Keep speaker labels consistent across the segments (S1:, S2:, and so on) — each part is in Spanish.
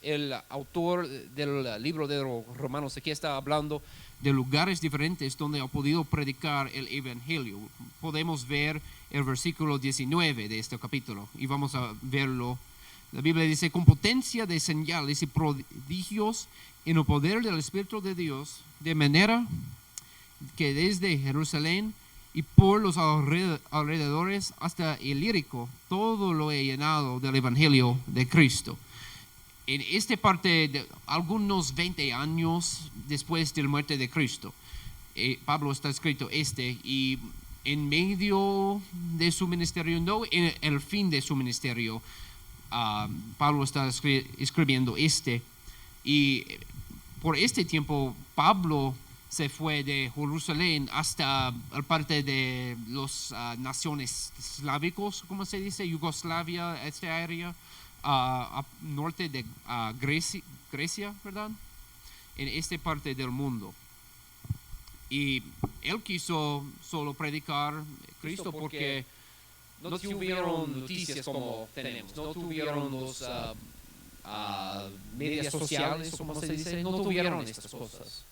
S1: el autor del libro de los Romanos aquí está hablando de lugares diferentes donde ha podido predicar el evangelio. Podemos ver el versículo 19 de este capítulo y vamos a verlo. La Biblia dice, con potencia de señales y prodigios en el poder del Espíritu de Dios, de manera que desde Jerusalén y por los alrededores hasta el Ilírico, todo lo he llenado del Evangelio de Cristo. En esta parte, de algunos 20 años después de la muerte de Cristo, Pablo está escrito y en medio de su ministerio, no en el fin de su ministerio, Pablo está escribiendo y por este tiempo Pablo se fue de Jerusalén hasta la parte de las naciones eslávicos, ¿cómo se dice? Yugoslavia, esta área, norte de Grecia, ¿verdad? En esta parte del mundo. Y él quiso solo predicar Cristo porque no tuvieron noticias como tenemos, no tuvieron los medios sociales, como se dice, no tuvieron estas cosas.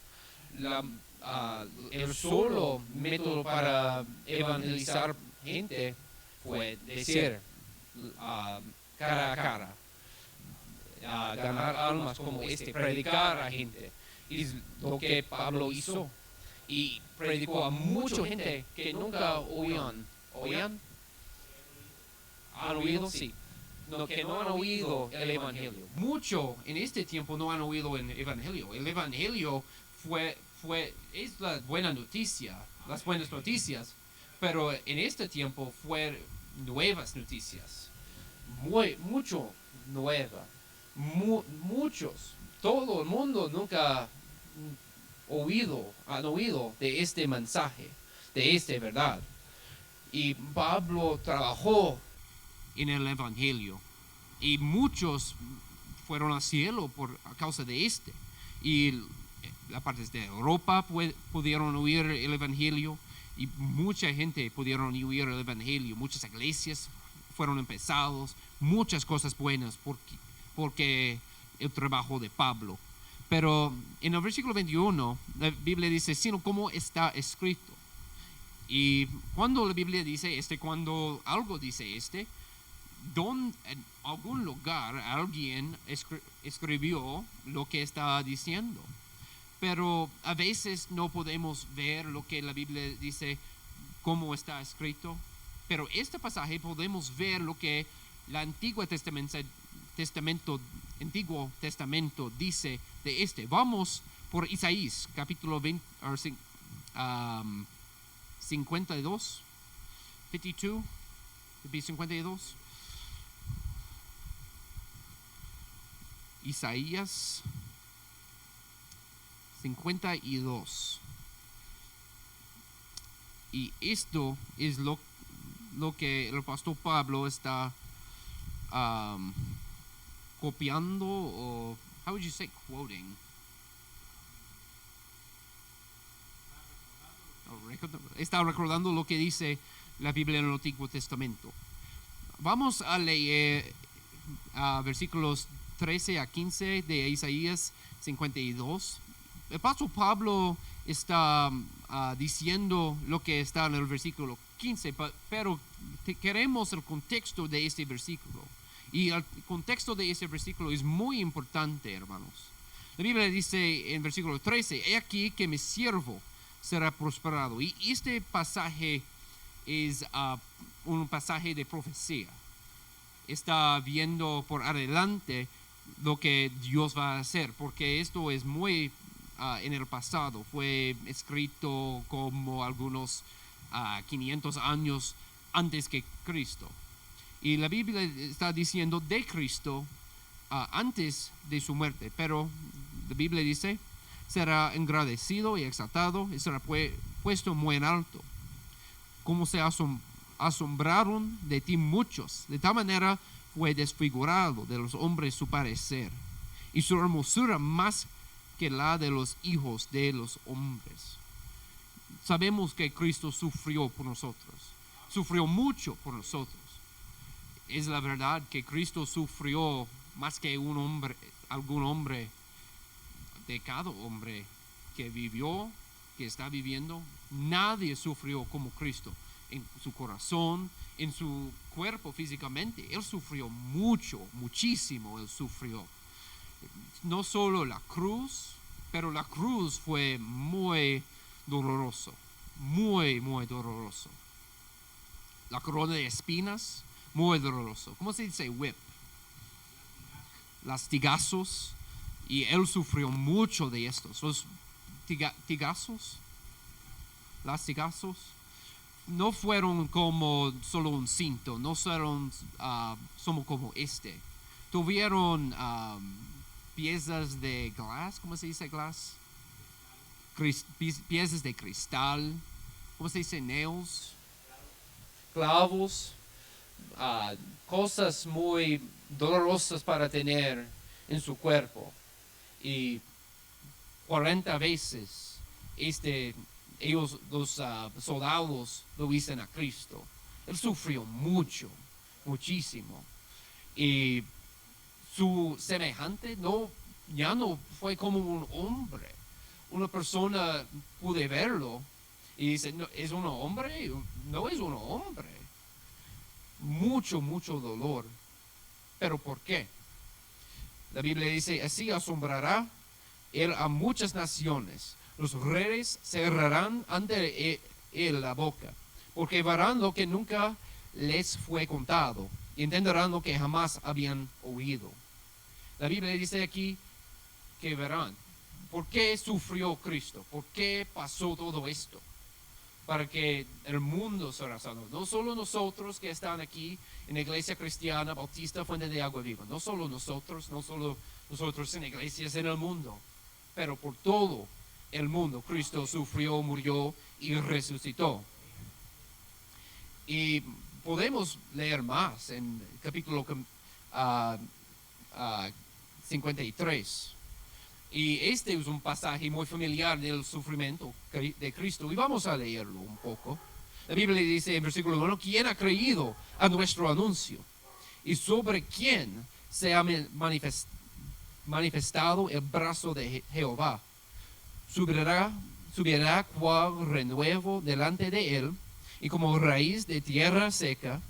S1: El solo método para evangelizar gente fue decir cara a cara, ganar almas como predicar a gente. Es lo que Pablo hizo y predicó a mucha gente que nunca oían. ¿Han oído? Sí. No, que no han oído el Evangelio. Mucho en este tiempo no han oído el Evangelio. El Evangelio es la buena noticia, las buenas noticias, pero en este tiempo fue nuevas noticias. Mucho nueva. Muchos. Todo el mundo nunca han oído de este mensaje, de esta verdad. Y Pablo trabajó en el Evangelio y muchos fueron al cielo a causa de y las partes de Europa pudieron oír el Evangelio y mucha gente pudieron oír el Evangelio, muchas iglesias fueron empezados, muchas cosas buenas porque el trabajo de Pablo. Pero en el versículo 21 la Biblia dice, sino como está escrito. Y cuando la Biblia dice cuando algo dice en algún lugar alguien escribió lo que está diciendo. Pero a veces no podemos ver lo que la Biblia dice como está escrito. Pero este pasaje podemos ver lo que el Antiguo Testamento dice de Vamos por Isaías, capítulo 52, 52. Isaías 52. Y esto es lo que el pastor Pablo está copiando, o how would you say quoting? Está recordando lo que dice la Biblia en el Antiguo Testamento. Vamos a leer versículos 13 a 15 de Isaías 52. El pastor Pablo está diciendo lo que está en el versículo 15, pero queremos el contexto de este versículo. Y el contexto de este versículo es muy importante, hermanos. La Biblia dice en versículo 13, he aquí que mi siervo será prosperado. Y este pasaje es un pasaje de profecía. Está viendo por adelante lo que Dios va a hacer, porque esto es muy en el pasado. Fue escrito como algunos 500 años antes que Cristo. Y la Biblia está diciendo de Cristo antes de su muerte, pero la Biblia dice, será engrandecido y exaltado y será puesto muy en alto. Como se asombraron de ti muchos, de tal manera fue desfigurado de los hombres su parecer, y su hermosura más que la de los hijos de los hombres. Sabemos que Cristo sufrió por nosotros, sufrió mucho por nosotros. Es la verdad que Cristo sufrió más que un hombre, algún hombre, de cada hombre que vivió, que está viviendo, nadie sufrió como Cristo. En su corazón, en su cuerpo físicamente, Él sufrió mucho, muchísimo Él sufrió. No solo la cruz, pero la cruz fue muy doloroso, muy, muy doloroso. La corona de espinas, muy doloroso. ¿Cómo se dice whip? Lastigazos. Y Él sufrió mucho de estos. Los lastigazos, no fueron como solo un cinto, no fueron como este. Tuvieron piezas de glass, ¿cómo se dice glass? Piezas de cristal, ¿cómo se dice? Nails, clavos, cosas muy dolorosas para tener en su cuerpo. Y 40 veces ellos, los soldados, lo dicen a Cristo. Él sufrió mucho, muchísimo. Y su semejante ya no fue como un hombre. Una persona pude verlo y dice, no, ¿es un hombre? No es un hombre. Mucho, mucho dolor. ¿Pero por qué? La Biblia dice, así asombrará Él a muchas naciones. Los reyes cerrarán ante Él la boca, porque verán lo que nunca les fue contado y entenderán lo que jamás habían oído. La Biblia dice aquí que verán. ¿Por qué sufrió Cristo? ¿Por qué pasó todo esto? Para que el mundo sea salvo. No solo nosotros que están aquí en la iglesia cristiana, Bautista, Fuente de Agua Viva. No solo nosotros en iglesias en el mundo. Pero por todo el mundo, Cristo sufrió, murió y resucitó. Y podemos leer más en el capítulo 53. Y este es un pasaje muy familiar del sufrimiento de Cristo. Y vamos a leerlo un poco. La Biblia dice en versículo 1, ¿quién ha creído a nuestro anuncio? Y sobre quién se ha manifestado el brazo de Jehová. Subirá cual renuevo delante de él, y como raíz de tierra seca,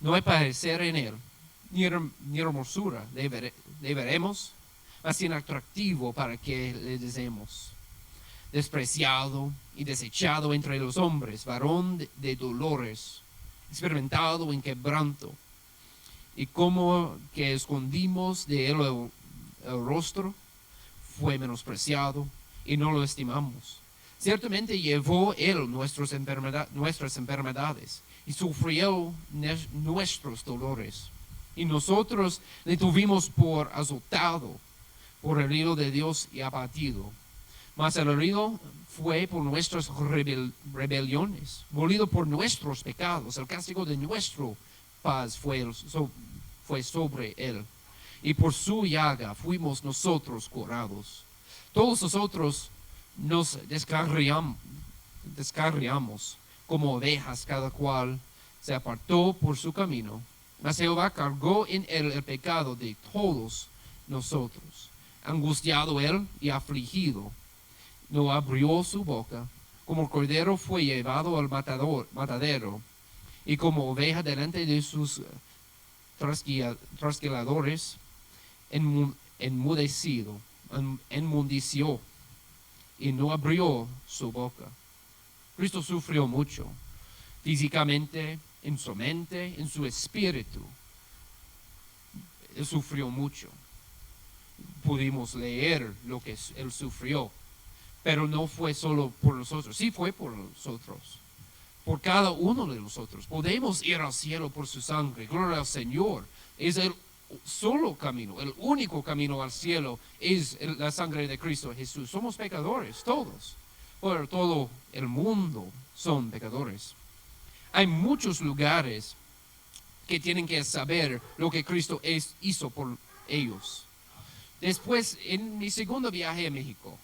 S1: no hay parecer en él, ni hermosura le veremos, mas inatractivo para que le deseemos. Despreciado y desechado entre los hombres, varón de dolores, experimentado en quebranto, y como que escondimos de él el rostro, fue menospreciado y no lo estimamos. Ciertamente llevó él nuestras enfermedades y sufrió nuestros dolores. Y nosotros le tuvimos por azotado, por herido de Dios y abatido. Mas el herido fue por nuestras rebeliones, molido por nuestros pecados. El castigo de nuestra paz fue sobre él. Y por su llaga fuimos nosotros curados. Todos nosotros nos descarriamos como ovejas, cada cual se apartó por su camino. Mas Jehová cargó en él el pecado de todos nosotros. Angustiado él y afligido, no abrió su boca. Como cordero fue llevado al matadero, y como oveja delante de sus trasquiladores, enmudeció y no abrió su boca. Cristo sufrió mucho, físicamente, en su mente, en su espíritu. Él sufrió mucho. Pudimos leer lo que él sufrió, pero no fue solo por nosotros, sí fue por nosotros, por cada uno de nosotros. Podemos ir al cielo por su sangre, gloria al Señor. Es el solo camino, el único camino al cielo es la sangre de Cristo Jesús. Somos pecadores, todos, pero todo el mundo son pecadores. Hay muchos lugares que tienen que saber lo que Cristo hizo por ellos. Después, en mi segundo viaje a México,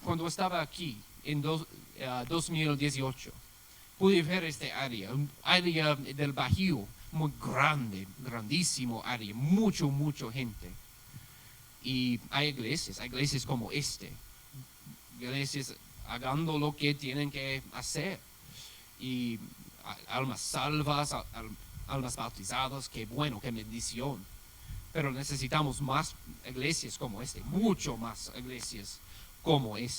S1: cuando estaba aquí en 2018, pude ver este área, un área del Bajío, muy grande, grandísimo área, mucha gente. Y hay iglesias como iglesias haciendo lo que tienen que hacer. Y almas salvas, almas bautizadas, qué bueno, qué bendición. Pero necesitamos más iglesias como mucho más iglesias como Y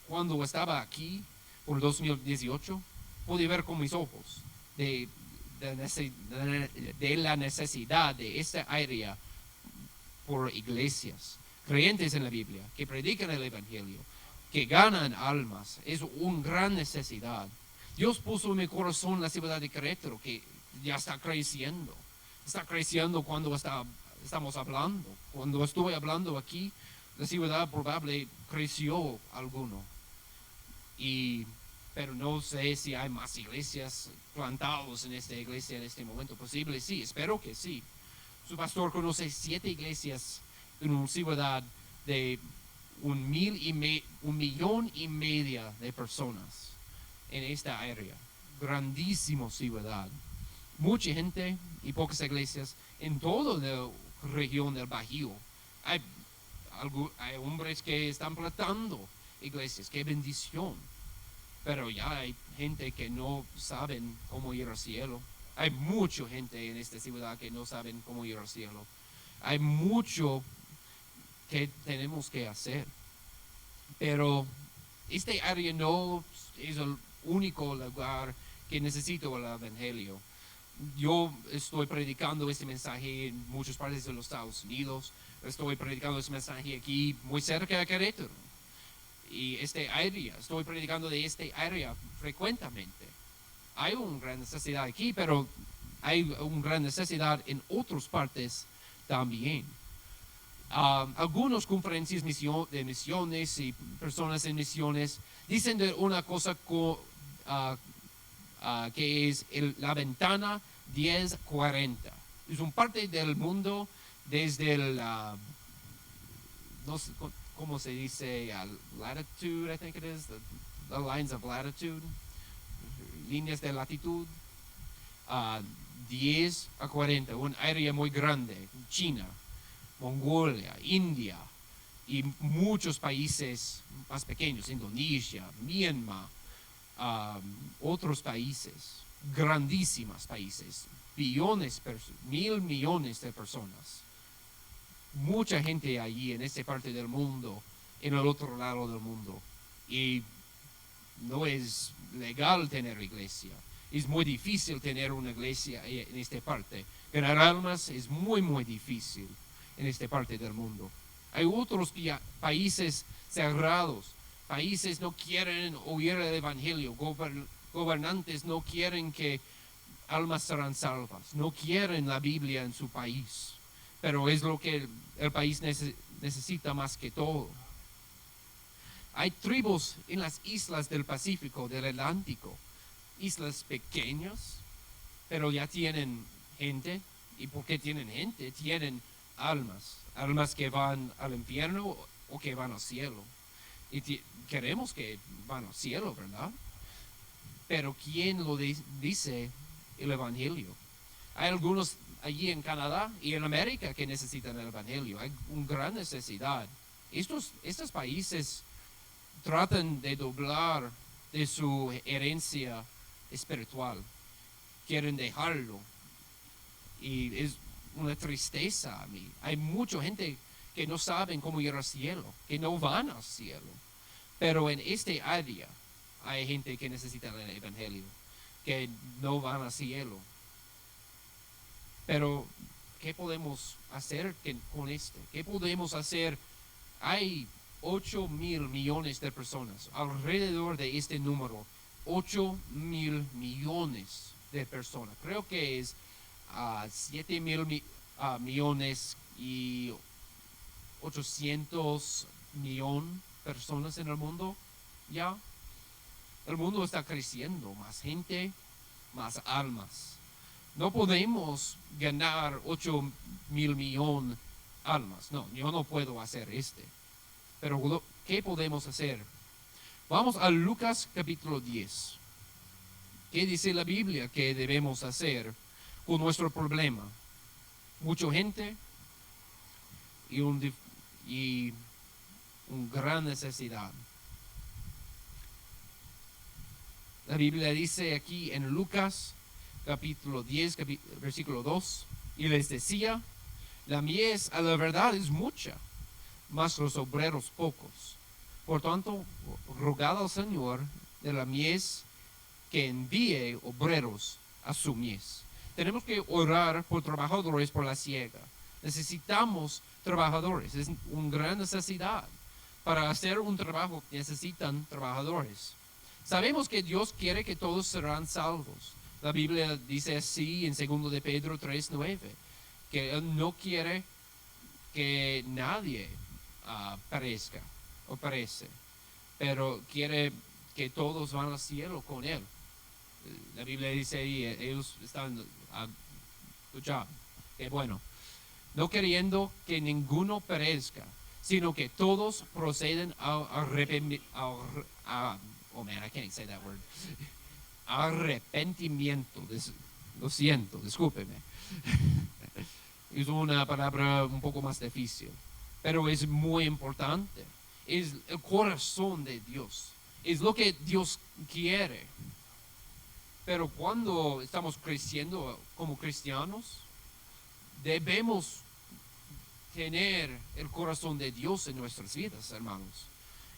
S1: cuando estaba aquí, por 2018, pude ver con mis ojos de la necesidad de esta área por iglesias, creyentes en la Biblia, que predican el Evangelio, que ganan almas. Es una gran necesidad. Dios puso en mi corazón la ciudad de Querétaro, que ya está creciendo. Está creciendo cuando estamos hablando. Cuando estoy hablando aquí, la ciudad probable creció alguno. Pero no sé si hay más iglesias plantadas en esta iglesia en este momento. Posible, sí, espero que sí. Su pastor conoce 7 iglesias en una ciudad de 1,500,000 de personas en esta área. Grandísima ciudad. Mucha gente y pocas iglesias en toda la región del Bajío. Hay hombres que están plantando iglesias. Qué bendición. Pero ya hay gente que no saben cómo ir al cielo. Hay mucha gente en esta ciudad que no saben cómo ir al cielo. Hay mucho que tenemos que hacer. Pero este área no es el único lugar que necesito el Evangelio. Yo estoy predicando este mensaje en muchas partes de los Estados Unidos. Estoy predicando este mensaje aquí muy cerca de Querétaro. Y estoy predicando de este área frecuentemente. Hay una gran necesidad aquí, pero hay una gran necesidad en otras partes también. Algunas conferencias de misiones y personas en misiones dicen de una cosa que es la ventana 1040. Es una parte del mundo desde no sé cómo se dice, latitude, I think it is, the lines of latitude, líneas de latitud, 10 a 40, un área muy grande, China, Mongolia, India y muchos países más pequeños, Indonesia, Myanmar, otros países, grandísimos países, 1,000,000,000 de personas. Mucha gente allí en esta parte del mundo, en el otro lado del mundo. Y no es legal tener iglesia. Es muy difícil tener una iglesia en esta parte. Ganar almas es muy difícil en esta parte del mundo. Hay otros países cerrados. Países no quieren oír el Evangelio. Gobernantes no quieren que almas serán salvas. No quieren la Biblia en su país. Pero es lo que el país necesita más que todo. Hay tribus en las islas del Pacífico, del Atlántico, islas pequeñas, pero ya tienen gente. ¿Y por qué tienen gente? Tienen almas que van al infierno o que van al cielo. Y queremos que van al cielo, ¿verdad? Pero ¿quién lo dice el Evangelio? Hay algunos allí en Canadá y en América que necesitan el Evangelio. Hay una gran necesidad. Estos países tratan de doblar de su herencia espiritual. Quieren dejarlo. Y es una tristeza a mí. Hay mucha gente que no saben cómo ir al cielo, que no van al cielo. Pero en este área hay gente que necesita el Evangelio, que no van al cielo. Pero, ¿qué podemos hacer con esto? ¿Qué podemos hacer? Hay 8,000,000,000 de personas alrededor de este número. 8,000,000,000 de personas. Creo que es 7,000,000,000 y 800,000,000 personas en el mundo. Ya, el mundo está creciendo. Más gente, más almas. No podemos ganar 8,000,000,000 almas. No, yo no puedo hacer Pero ¿qué podemos hacer? Vamos a Lucas capítulo 10. ¿Qué dice la Biblia que debemos hacer con nuestro problema? Mucha gente y una gran necesidad. La Biblia dice aquí en Lucas capítulo 10, versículo 2, y les decía, la mies a la verdad es mucha, mas los obreros pocos. Por tanto, rogad al Señor de la mies que envíe obreros a su mies. Tenemos que orar por trabajadores por la siega. Necesitamos trabajadores, es una gran necesidad. Para hacer un trabajo necesitan trabajadores. Sabemos que Dios quiere que todos serán salvos. La Biblia dice así en 2 de Pedro 3:9, que Él no quiere que nadie perezca o perece, pero quiere que todos van al cielo con Él. La Biblia dice ahí, ellos están escuchando, que bueno, no queriendo que ninguno perezca, sino que todos proceden al arrepentimiento. Oh man, I can't say that word. Arrepentimiento. Lo siento, discúlpeme. Es una palabra un poco más difícil, pero es muy importante. Es el corazón de Dios. Es lo que Dios quiere. Pero cuando estamos creciendo como cristianos, debemos tener el corazón de Dios en nuestras vidas, hermanos.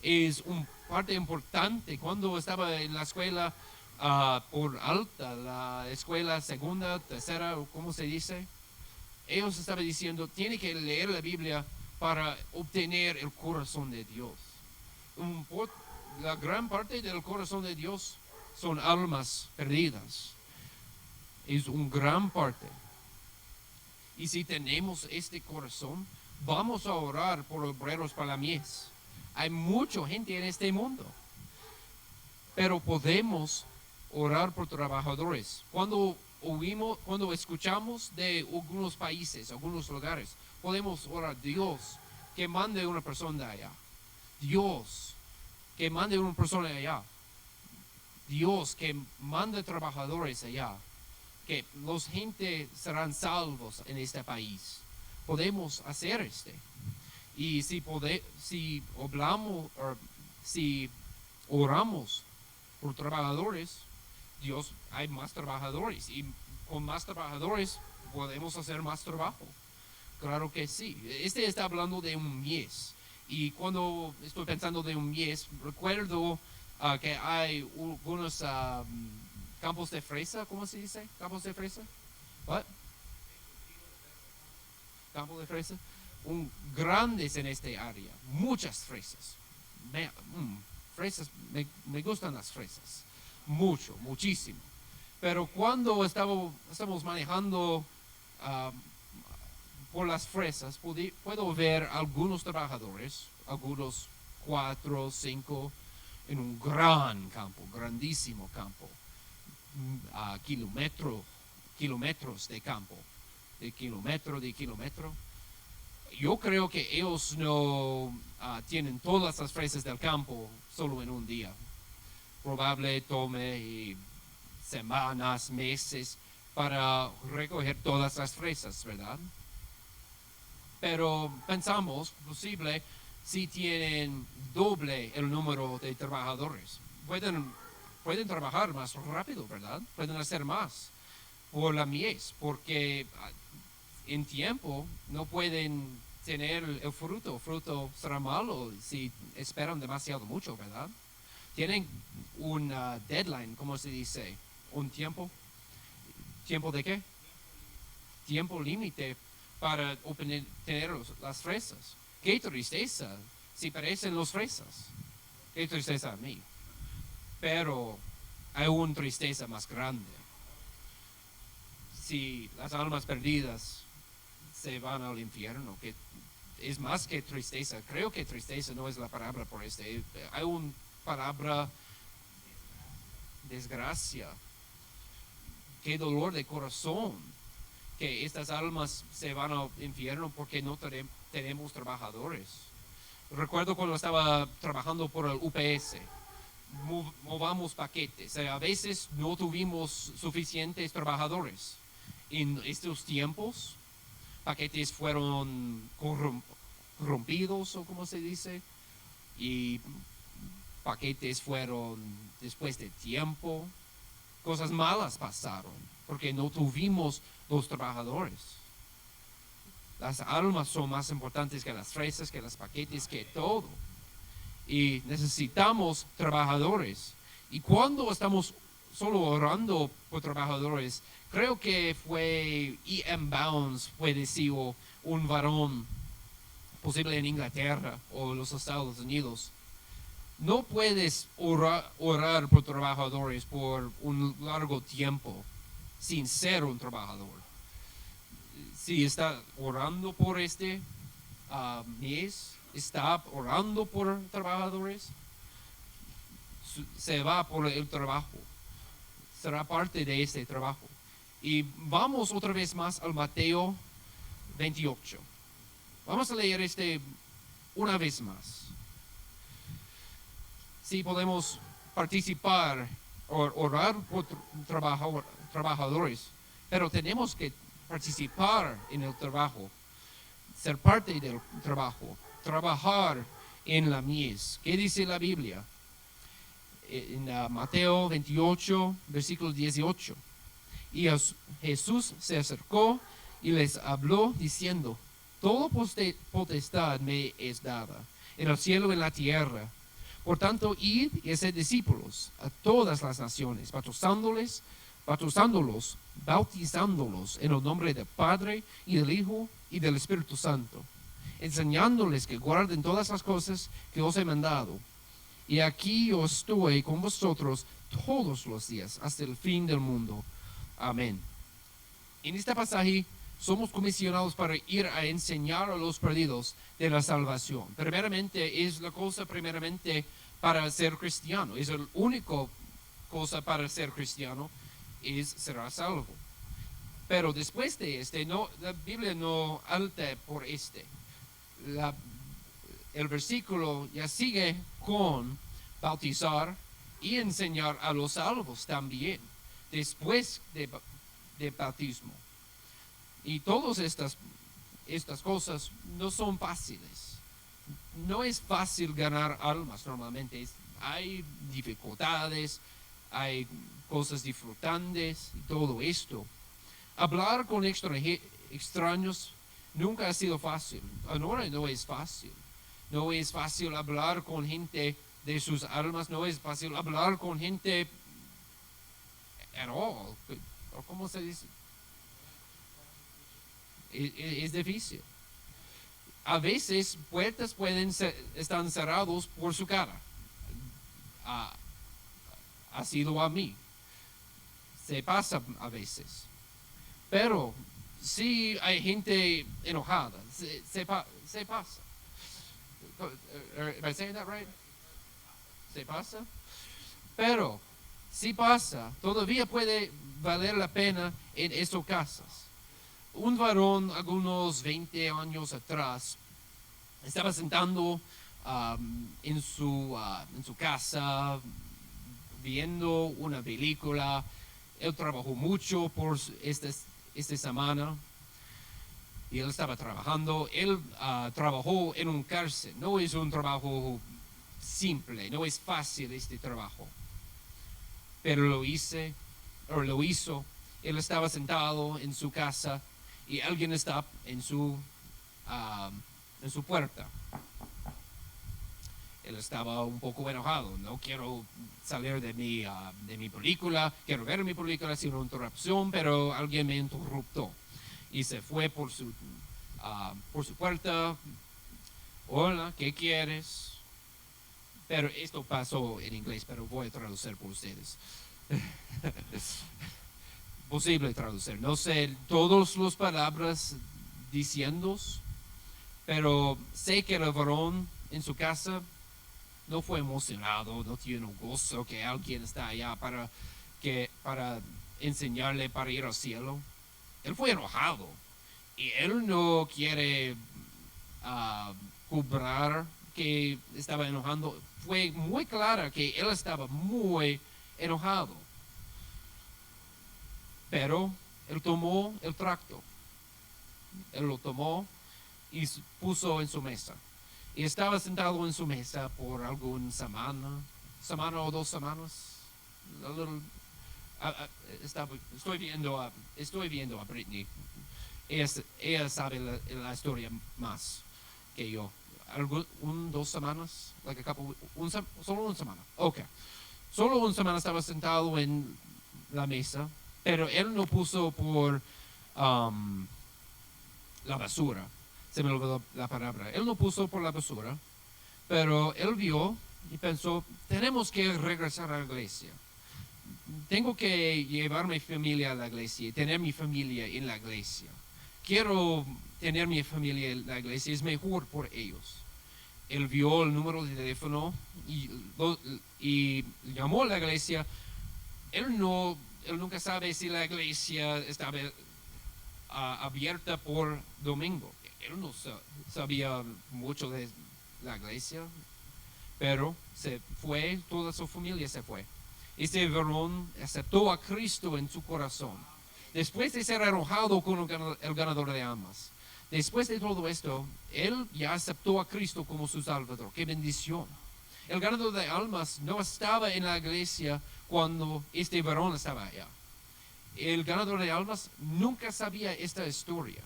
S1: Es una parte importante. Cuando estaba en la escuela por alta, la escuela segunda, tercera, ¿cómo se dice? Ellos estaban diciendo, tiene que leer la Biblia para obtener el corazón de Dios. La gran parte del corazón de Dios son almas perdidas. Es una gran parte. Y si tenemos este corazón, vamos a orar por obreros para la mies. Hay mucha gente en este mundo, pero podemos orar por trabajadores. Cuando escuchamos de algunos países, algunos lugares, podemos orar, Dios, que mande una persona de allá. Dios, que mande una persona de allá. Dios, que mande trabajadores allá. Que los gente serán salvos en este país. Podemos hacer Y si oramos por trabajadores, Dios, hay más trabajadores. Y con más trabajadores podemos hacer más trabajo. Claro que sí. Está hablando de un mies. Y cuando estoy pensando de un mies, recuerdo que hay algunos campos de fresa, ¿cómo se dice? ¿Campos de fresa? What? Campos de fresa. Grandes en este área. Muchas fresas. Fresas, me gustan las fresas. Muchísimo. Pero cuando estamos manejando por las fresas, puedo ver algunos trabajadores, algunos 4, 5, en un gran campo, grandísimo campo. Kilómetros de campo, de kilómetro. Yo creo que ellos no tienen todas las fresas del campo solo en un día. Probable tome semanas, meses para recoger todas las fresas, ¿verdad? Pero pensamos, posible, si tienen doble el número de trabajadores. Pueden trabajar más rápido, ¿verdad? Pueden hacer más por la mies, porque en tiempo no pueden tener el fruto. El fruto será malo si esperan demasiado mucho, ¿verdad? Tienen un deadline, ¿cómo se dice? Un tiempo. ¿Tiempo de qué? Tiempo límite para obtener las fresas. Qué tristeza si perecen las fresas. Qué tristeza a mí. Pero hay una tristeza más grande. Si las almas perdidas se van al infierno, que es más que tristeza. Creo que tristeza no es la palabra por Hay una palabra desgracia. Qué dolor de corazón que estas almas se van al infierno porque no tenemos trabajadores. Recuerdo cuando estaba trabajando por el UPS. movamos paquetes. A veces no tuvimos suficientes trabajadores. En estos tiempos, paquetes fueron corrompidos, o como se dice, y paquetes fueron después de tiempo. Cosas malas pasaron porque no tuvimos los trabajadores. Las almas son más importantes que las fresas, que los paquetes, que todo. Y necesitamos trabajadores. Y cuando estamos solo orando por trabajadores, creo que fue E.M. Bounds, fue decir, un varón posible en Inglaterra o los Estados Unidos. No puedes orar por trabajadores por un largo tiempo sin ser un trabajador. Si está orando por este mes, está orando por trabajadores, se va por el trabajo, será parte de este trabajo. Y vamos otra vez más al Mateo 28. Vamos a leer una vez más. Si podemos participar o orar por trabajadores, pero tenemos que participar en el trabajo, ser parte del trabajo, trabajar en la mies. ¿Qué dice la Biblia? En Mateo 28, versículo 18. Y Jesús se acercó y les habló diciendo: toda potestad me es dada en el cielo y en la tierra. Por tanto, id y haced discípulos a todas las naciones, bautizándolos en el nombre del Padre y del Hijo y del Espíritu Santo, enseñándoles que guarden todas las cosas que os he mandado. Y aquí yo estoy con vosotros todos los días hasta el fin del mundo. Amén. En este pasaje somos comisionados para ir a enseñar a los perdidos de la salvación. Primeramente, es la cosa para ser cristiano. Es la única cosa para ser cristiano, es ser salvo. Pero después de la Biblia no alta por el versículo ya sigue con bautizar y enseñar a los salvos también, después de bautismo. Y todas estas cosas no son fáciles. No es fácil ganar almas normalmente. Hay dificultades, hay cosas disfrutantes y todo esto. Hablar con extraños nunca ha sido fácil. Ahora no es fácil. No es fácil hablar con gente de sus almas. No es fácil hablar con gente at all. ¿Cómo se dice? Es difícil. A veces puertas están cerradas por su cara. Ha sido a mí. Se pasa a veces. Pero si hay gente enojada, se pasa. Am I saying that right? Se pasa. Pero si pasa, todavía puede valer la pena en esas casas. Un varón, algunos 20 años atrás, estaba sentando en su casa, viendo una película. Él trabajó mucho por esta semana. Y él estaba trabajando. Él trabajó en un cárcel. No es un trabajo simple, no es fácil este trabajo. Pero lo hizo. Él estaba sentado en su casa y alguien está en su puerta. Él estaba un poco enojado. No quiero salir de mi película, quiero ver mi película sin una interrupción, pero alguien me interrumpió. Y se fue por su puerta. Hola, ¿qué quieres? Pero esto pasó en inglés, pero voy a traducir por ustedes. Posible traducir. No sé todas las palabras diciendo, pero sé que el varón en su casa no fue emocionado, no tiene un gozo que alguien está allá para enseñarle para ir al cielo. Él fue enojado y él no quiere cobrar que estaba enojando, fue muy clara que él estaba muy enojado. Pero él tomó el tracto, él lo tomó y puso en su mesa. Y estaba sentado en su mesa por alguna semana o 2 semanas. A little, estoy viendo a Brittany. Ella sabe la historia más que yo. 2 semanas, like solo 1 semana. Ok. Solo 1 semana estaba sentado en la mesa, pero él no puso por la basura. Se me olvidó la palabra. Él no puso por la basura, pero él vio y pensó, tenemos que regresar a la iglesia. Tengo que llevar mi familia a la iglesia y tener mi familia en la iglesia. Quiero tener mi familia en la iglesia, es mejor por ellos. Él vio el número de teléfono y llamó a la iglesia. Él nunca sabe si la iglesia estaba abierta por domingo. Él no sabía mucho de la iglesia, pero se fue, toda su familia se fue. Este varón aceptó a Cristo en su corazón. Después de ser enojado con el ganador de almas, después de todo esto, él ya aceptó a Cristo como su Salvador. ¡Qué bendición! El ganador de almas no estaba en la iglesia cuando este varón estaba allá. El ganador de almas nunca sabía esta historia.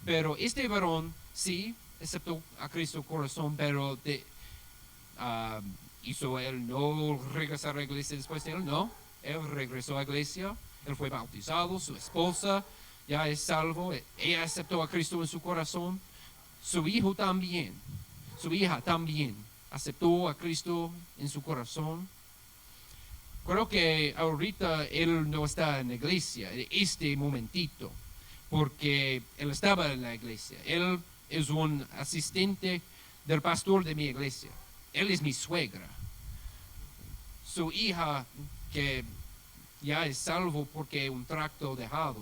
S1: Pero este varón sí aceptó a Cristo en su corazón, pero hizo él no regresar a la iglesia después de él, no. Él regresó a la iglesia, él fue bautizado, su esposa ya es salvo, ella aceptó a Cristo en su corazón, su hijo también, su hija también aceptó a Cristo en su corazón. Creo que ahorita él no está en la iglesia, en este momentito, porque él estaba en la iglesia. Él es un asistente del pastor de mi iglesia. Él es mi suegra. Su hija, que ya es salvo porque un tracto dejado,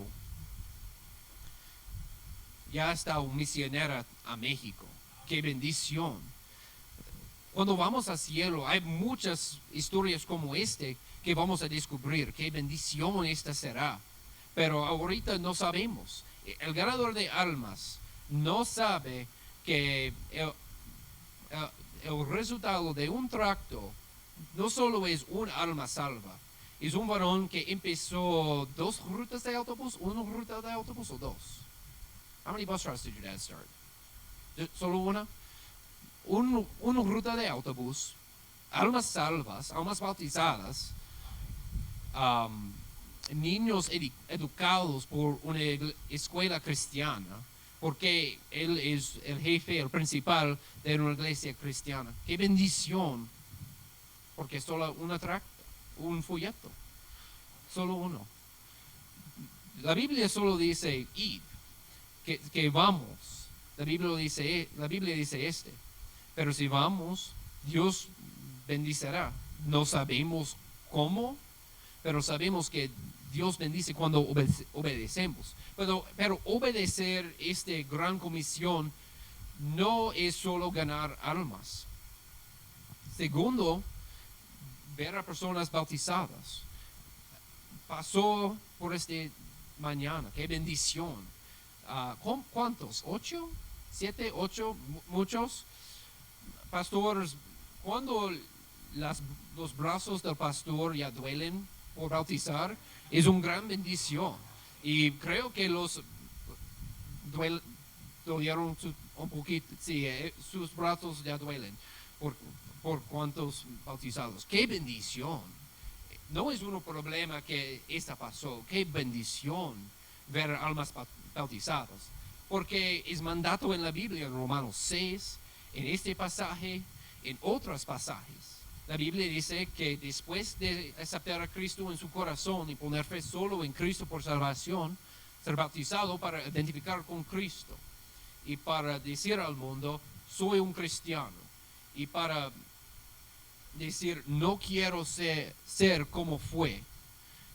S1: ya está un misionera a México. ¡Qué bendición! Cuando vamos al cielo, hay muchas historias como este que vamos a descubrir. ¡Qué bendición esta será! Pero ahorita no sabemos. El ganador de almas no sabe que el resultado de un tracto no solo es un alma salva, es un varón que empezó 2 rutas de autobús, 1 ruta de autobús o 2. How many bus routes did your dad start? ¿Solo una? Una ruta de autobús, almas salvas, almas bautizadas, niños educados por una escuela cristiana, porque él es el jefe, el principal de una iglesia cristiana. ¡Qué bendición! Porque es solo una tracta, un folleto, solo uno. La Biblia solo dice id, que vamos. La Biblia dice pero si vamos, Dios bendicirá. No sabemos cómo, pero sabemos que Dios bendice cuando obedecemos. Pero obedecer esta gran comisión no es solo ganar almas. Segundo, ver a personas bautizadas. Pasó por mañana. ¡Qué bendición! ¿Cuántos? 8, 7, 8, muchos pastores. Cuando los brazos del pastor ya duelen por bautizar, es una gran bendición. Y creo que los dolieron un poquito, sí, sus brazos ya duelen por cuantos bautizados. ¡Qué bendición! No es un problema que esta pasó. ¡Qué bendición ver almas bautizadas! Porque es mandato en la Biblia, en Romanos 6, en este pasaje, en otros pasajes. La Biblia dice que después de aceptar a Cristo en su corazón y poner fe solo en Cristo por salvación, ser bautizado para identificar con Cristo y para decir al mundo, soy un cristiano. Y para decir, no quiero ser como fue.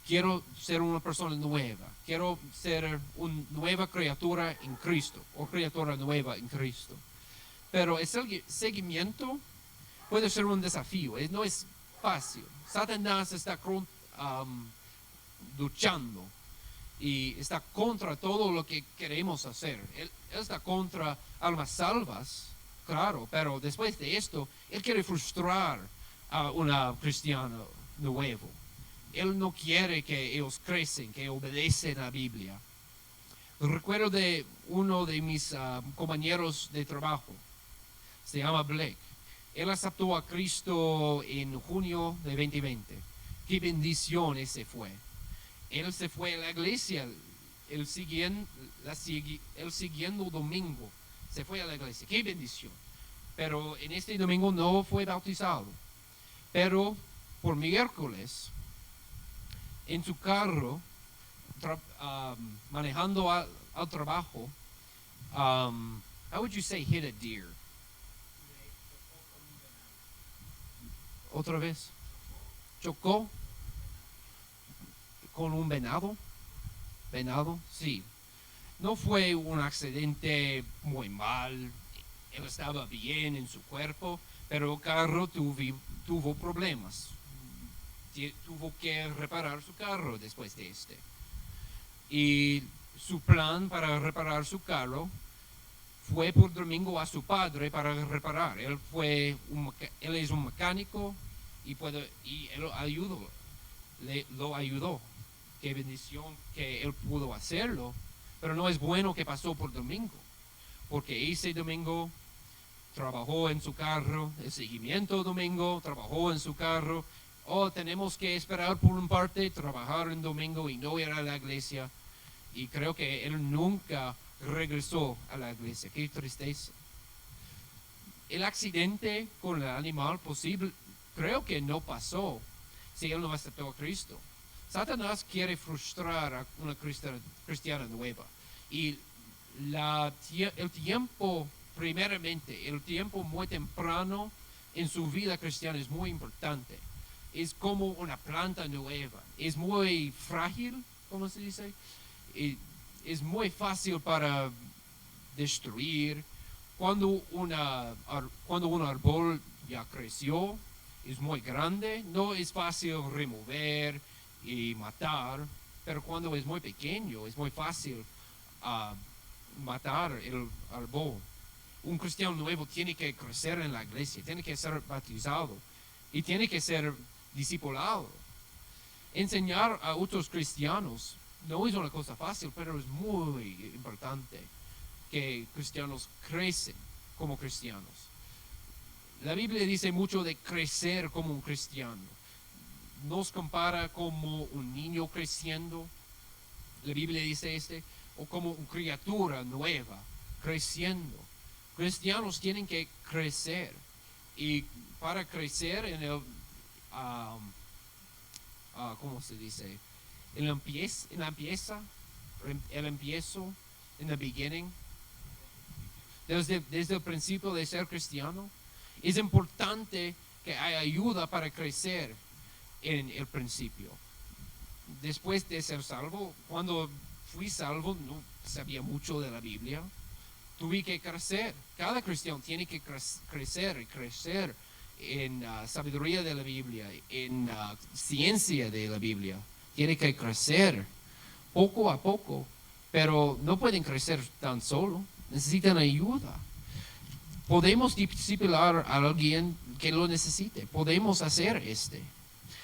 S1: Quiero ser una persona nueva. Quiero ser una nueva criatura en Cristo o criatura nueva en Cristo. pero el seguimiento puede ser un desafío, no es fácil. Satanás está luchando y está contra todo lo que queremos hacer. Él está contra almas salvas, claro, pero después de esto, él quiere frustrar a una cristiana nuevo. Él no quiere que ellos crecen, que obedecen a la Biblia. Recuerdo de uno de mis compañeros de trabajo, se llama Blake. Él aceptó a Cristo en junio de 2020. Qué bendición ese fue. Él se fue a la iglesia el siguiente domingo. Se fue a la iglesia. Qué bendición. Pero en este domingo no fue bautizado. Pero por miércoles, en su carro, manejando al trabajo, how would you say hit a deer? Otra vez. Chocó con un venado. Venado, sí. No fue un accidente muy mal. Él estaba bien en su cuerpo, pero el carro tuvo problemas. Tuvo que reparar su carro después de este. Y su plan para reparar su carro fue por domingo a su padre para reparar. Él es un mecánico y él lo ayudó. Qué bendición que él pudo hacerlo, pero no es bueno que pasó por domingo, porque ese domingo trabajó en su carro, el seguimiento domingo, trabajó en su carro. Tenemos que esperar por un parte, trabajar en domingo y no ir a la iglesia. Y creo que él nunca regresó a la iglesia. Qué tristeza. El accidente con el animal posible, creo que no pasó si él no aceptó a Cristo. Satanás quiere frustrar a una cristiana nueva. Y el tiempo, primeramente, el tiempo muy temprano en su vida cristiana es muy importante. Es como una planta nueva. Es muy frágil, ¿cómo se dice? Es muy fácil para destruir. Cuando un árbol ya creció, es muy grande, no es fácil remover y matar, pero cuando es muy pequeño, es muy fácil matar el árbol. Un cristiano nuevo tiene que crecer en la iglesia, tiene que ser bautizado y tiene que ser discipulado. Enseñar a otros cristianos no es una cosa fácil, pero es muy importante que cristianos crecen como cristianos. La Biblia dice mucho de crecer como un cristiano. Nos compara como un niño creciendo. La Biblia dice o como una criatura nueva creciendo. Cristianos tienen que crecer. Y para crecer en el ¿cómo se dice? El empiezo, en the beginning, desde el principio de ser cristiano, es importante que haya ayuda para crecer en el principio. Después de ser salvo, cuando fui salvo, no sabía mucho de la Biblia. Tuve que crecer. Cada cristiano tiene que crecer en sabiduría de la Biblia, en ciencia de la Biblia. Tiene que crecer poco a poco, pero no pueden crecer tan solo, necesitan ayuda. Podemos discipular a alguien que lo necesite, podemos hacer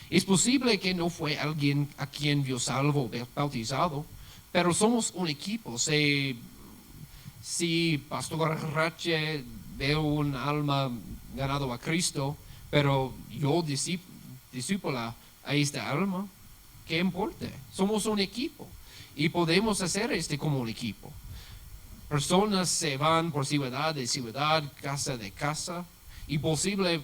S1: Es posible que no fue alguien a quien Dios salvo, bautizado, pero somos un equipo. Si Pastor Rache ve un alma ganado a Cristo, pero yo discípula a esta alma, ¿qué importa? Somos un equipo y podemos hacer como un equipo. Personas se van por ciudad de ciudad, casa de casa, y posible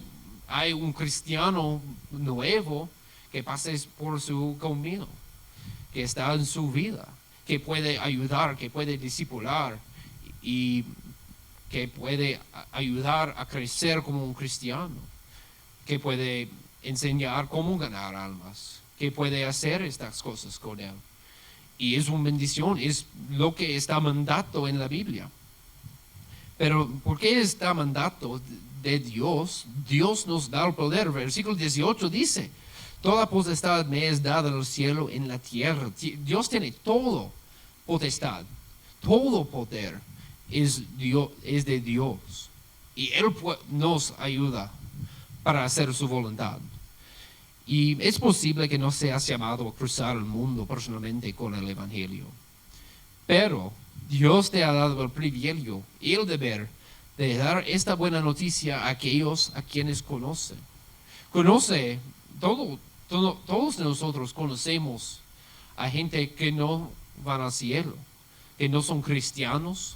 S1: hay un cristiano nuevo que pase por su camino, que está en su vida, que puede ayudar, que puede discipular y que puede ayudar a crecer como un cristiano, que puede enseñar cómo ganar almas, que puede hacer estas cosas con él. Y es una bendición, es lo que está mandato en la Biblia. Pero ¿por qué está mandato de Dios? Dios nos da el poder. Versículo 18 dice, toda potestad me es dada en el cielo, en la tierra. Dios tiene todo potestad, todo poder es de Dios. Y Él nos ayuda para hacer su voluntad. Y es posible que no seas llamado a cruzar el mundo personalmente con el Evangelio. Pero Dios te ha dado el privilegio y el deber de dar esta buena noticia a aquellos a quienes conoce. Todos nosotros conocemos a gente que no van al cielo, que no son cristianos,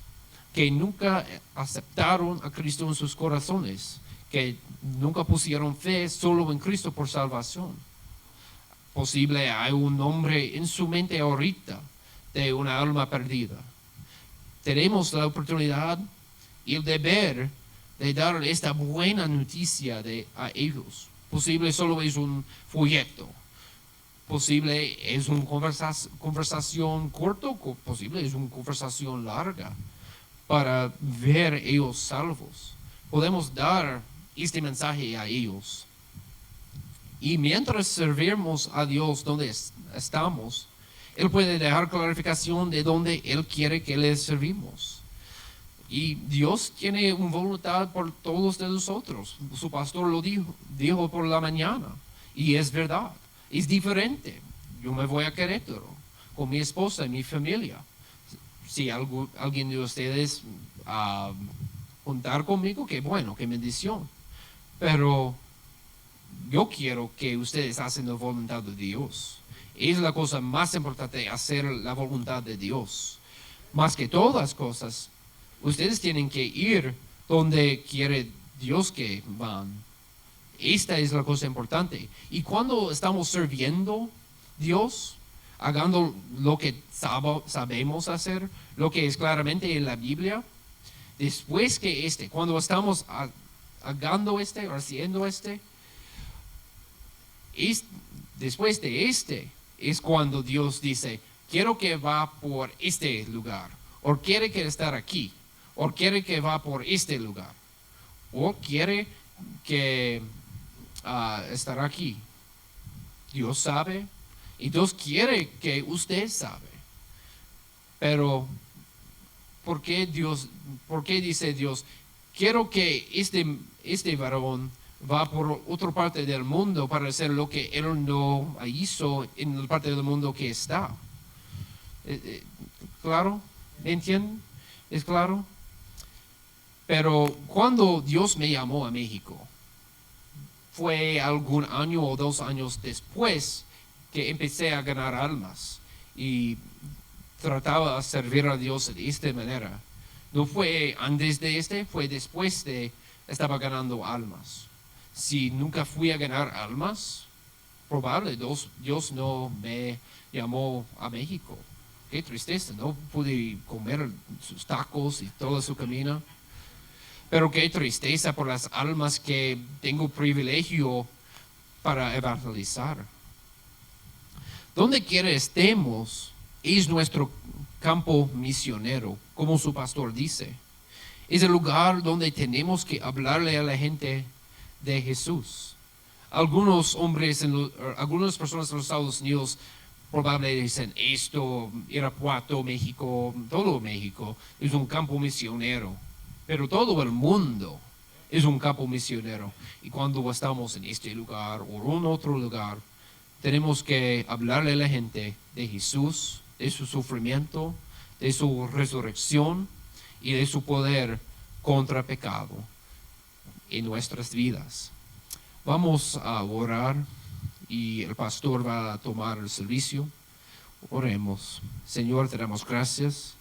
S1: que nunca aceptaron a Cristo en sus corazones, que nunca pusieron fe solo en Cristo por salvación. Posible hay un hombre en su mente ahorita de una alma perdida. Tenemos la oportunidad y el deber de dar esta buena noticia a ellos. Posible solo es un folleto. Posible es una conversación corta, posible es una conversación larga para ver ellos salvos. Podemos dar este mensaje a ellos. Y mientras servimos a Dios donde estamos, Él puede dejar clarificación de donde Él quiere que le servimos. Y Dios tiene una voluntad por todos de nosotros. Su pastor lo dijo por la mañana. Y es verdad, es diferente. Yo me voy a Querétaro con mi esposa y mi familia. Si alguien de ustedes contar conmigo, qué bueno, qué bendición. Pero yo quiero que ustedes hacen la voluntad de Dios. Es la cosa más importante, hacer la voluntad de Dios. Más que todas las cosas, ustedes tienen que ir donde quiere Dios que van. Esta es la cosa importante. Y cuando estamos sirviendo a Dios, hagando lo que sabemos hacer, lo que es claramente en la Biblia, después que cuando estamos haciendo después de es cuando Dios dice, quiero que va por este lugar, o quiere que estar aquí, o quiere que va por este lugar, o quiere que estar aquí. Dios sabe, y Dios quiere que usted sabe. Pero, ¿por qué dice Dios, quiero que este varón va por otra parte del mundo para hacer lo que Él no hizo en la parte del mundo que está? ¿Claro? ¿Entienden? ¿Es claro? Pero cuando Dios me llamó a México, fue algún año o 2 años después que empecé a ganar almas y trataba de servir a Dios de esta manera. No fue antes de fue después de estaba ganando almas. Si nunca fui a ganar almas, probable Dios no me llamó a México. Qué tristeza, no pude comer sus tacos y todo su camino. Pero qué tristeza por las almas que tengo privilegio para evangelizar. Donde quiera estemos, es nuestro campo misionero, como su pastor dice. Es el lugar donde tenemos que hablarle a la gente de Jesús. Algunas personas en los Estados Unidos probablemente dicen esto, Irapuato, México, todo México es un campo misionero. Pero todo el mundo es un campo misionero. Y cuando estamos en este lugar o en otro lugar, tenemos que hablarle a la gente de Jesús, de su sufrimiento, de su resurrección y de su poder contra pecado en nuestras vidas. Vamos a orar y el pastor va a tomar el servicio. Oremos. Señor, te damos gracias